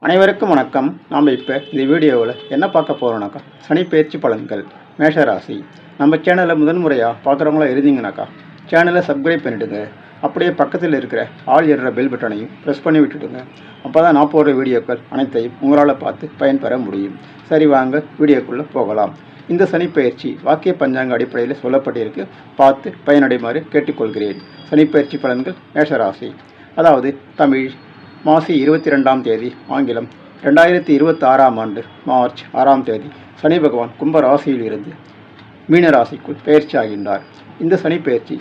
அனைவருக்கும் வணக்கம். நாம் இப்போ இந்த வீடியோவில் என்ன பார்க்க போகிறோம்னாக்கா, சனி பயிற்சி பலன்கள் மேஷராசி. நம்ம சேனலை முதன்முறையாக பார்க்குறவங்களா இருந்தீங்கனாக்கா சேனலை சப்ஸ்கிரைப் பண்ணிவிடுங்க. அப்படியே பக்கத்தில் இருக்கிற ஆல் என்ற பெல் பட்டனையும் ப்ரெஸ் பண்ணி விட்டுடுங்க. அப்போ தான் நான் போடுற வீடியோக்கள் அனைத்தையும் உங்களால் பார்த்து பயன்பெற முடியும். சரி, வாங்க வீடியோக்குள்ளே போகலாம். இந்த சனி பயிற்சி வாக்கிய பஞ்சாங்க அடிப்படையில் சொல்லப்பட்டிருக்கு. பார்த்து பயனடைமாறு கேட்டுக்கொள்கிறேன். சனி பயிற்சி பலன்கள் மேஷராசி, அதாவது தமிழ் மாசி 22ஆம் தேதி, ஆங்கிலம் 2026ஆம் ஆண்டு மார்ச் 6ஆம் தேதி சனி பகவான் கும்ப ராசியில் இருந்து மீன ராசிக்குள் பயிற்சி ஆகின்றார். இந்த சனி பயிற்சி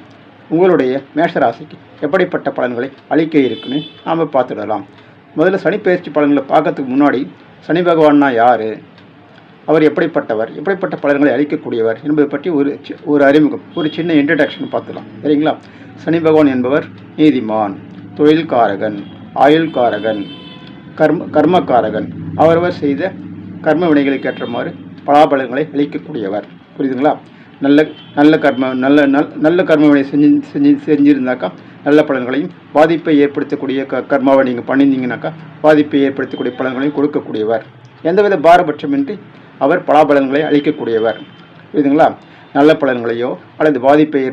உங்களுடைய மேஷ ராசிக்கு எப்படிப்பட்ட பலன்களை அளிக்க இருக்குன்னு நாம் பார்த்துடலாம். முதல்ல சனி பயிற்சி பலன்களை பார்க்கறதுக்கு முன்னாடி சனி பகவான்னா யார், அவர் எப்படிப்பட்டவர், எப்படிப்பட்ட பலன்களை அளிக்கக்கூடியவர் என்பதை பற்றி ஒரு அறிமுகம், ஒரு சின்ன இன்ட்ரடக்ஷன் பார்த்துக்கலாம். சரிங்களா? சனி பகவான் என்பவர் நீதிமான், தொழில்காரகன், ஆயுள்காரகன், கர்மக்காரகன். அவரவர் செய்த கர்ம வினைகளுக்கு ஏற்றமாறு பலாபலங்களை அளிக்கக்கூடியவர். புரியுதுங்களா? நல்ல கர்ம வினை செஞ்சிருந்தாக்கா நல்ல பலன்களையும், பாதிப்பை ஏற்படுத்தக்கூடிய கர்மாவை நீங்கள் பண்ணியிருந்தீங்கன்னாக்கா பாதிப்பை ஏற்படுத்தக்கூடிய பலன்களையும் கொடுக்கக்கூடியவர். எந்தவித பாரபட்சமின்றி அவர் பலாபலன்களை அளிக்கக்கூடியவர். புரியுதுங்களா? நல்ல பலன்களையோ அல்லது பாதிப்பை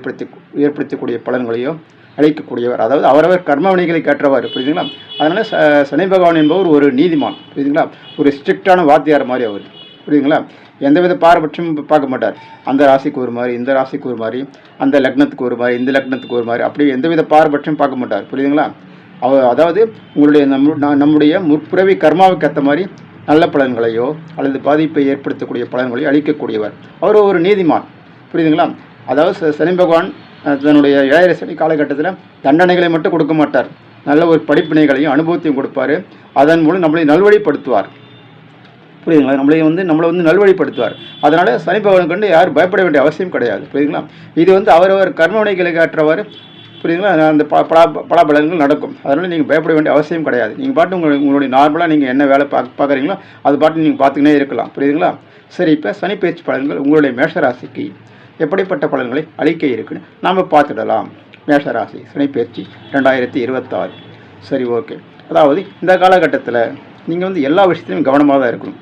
ஏற்படுத்தக்கூடிய பலன்களையோ அளிக்கக்கூடியவர். அதாவது அவரவர் கர்ம வினைகளுக்கு ஏற்றவாறு. புரியுதுங்களா? அதனால் சனி பகவான் என்பவர் ஒரு நீதிமான். புரியுதுங்களா? ஒரு ஸ்ட்ரிக்டான வாத்தியார் மாதிரி அவர். புரியுதுங்களா? எந்தவித பாரபட்சமும் பார்க்க மாட்டார். அந்த ராசிக்கு ஒரு மாதிரி, இந்த ராசிக்கு ஒரு மாதிரி, அந்த லக்னத்துக்கு ஒரு மாதிரி, இந்த லக்னத்துக்கு ஒரு மாதிரி, அப்படி எந்தவித பாரபட்சமும் பார்க்க மாட்டார். புரியுதுங்களா? அதாவது உங்களுடைய நம்முடைய முற்பிறவி கர்மாவுக்கு ஏற்ற மாதிரி நல்ல பலன்களையோ அல்லது பாதிப்பை ஏற்படுத்தக்கூடிய பலன்களையோ அளிக்கக்கூடியவர். அவர் ஒரு நீதிமான். புரியுதுங்களா? அதாவது சனி பகவான் தன்னுடைய 7 சனி காலகட்டத்தில் தண்டனைகளை மட்டும் கொடுக்க மாட்டார். நல்ல ஒரு படிப்பினைகளையும் அனுபவத்தையும் கொடுப்பார். அதன் மூலம் நம்மளை நல்வழிப்படுத்துவார். புரியுதுங்களா? நம்மளை வந்து நல்வழிப்படுத்துவார். அதனால் சனி பகவான் கண்டு யாரும் பயப்பட வேண்டிய அவசியம் கிடையாது. புரியுதுங்களா? இது அவரவர் கர்மவினைகளுக்கு ஏற்றவாறு, புரியுதுங்களா, அந்த பலாபலன்கள் நடக்கும். அதனால் நீங்கள் பயப்பட வேண்டிய அவசியம் கிடையாது. நீங்கள் பாட்டு உங்களுடைய நார்மலாக நீங்கள் என்ன வேலை பார்க்குறீங்களோ அது பாட்டு நீங்கள் பார்த்துக்கினே இருக்கலாம். புரியுதுங்களா? சரி, இப்போ சனி பயிற்சி பலன்கள் உங்களுடைய மேஷராசிக்கு எப்படிப்பட்ட பலன்களை அளிக்க இருக்குன்னு நாம் பார்த்துடலாம். மேஷராசி சனி பயிற்சி 2026. சரி, ஓகே. அதாவது இந்த காலகட்டத்தில் நீங்கள் வந்து எல்லா விஷயத்திலும் கவனமாக தான் இருக்கணும்.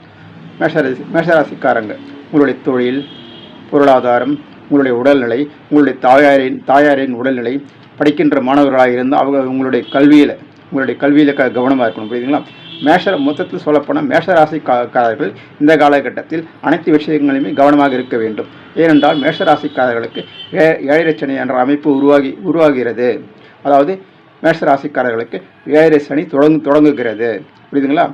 மேஷராசிக்காரங்க உங்களுடைய தொழில், பொருளாதாரம், உங்களுடைய உடல்நிலை, உங்களுடைய தாயாரின் உடல்நிலை, படிக்கின்ற மாணவர்களாக இருந்தால் அவங்க உங்களுடைய கல்வியில் கவனமாக இருக்கணும். புரியுதுங்களா? மொத்தத்தில் சொல்லப்போனால் மேஷராசிக்காரர்கள் இந்த காலகட்டத்தில் அனைத்து விஷயங்களையுமே கவனமாக இருக்க வேண்டும். ஏனென்றால் மேஷராசிக்காரர்களுக்கு 7 சனி என்ற அமைப்பு உருவாகிறது. அதாவது மேஷராசிக்காரர்களுக்கு 7 சனி தொடங்குகிறது. புரியுதுங்களா?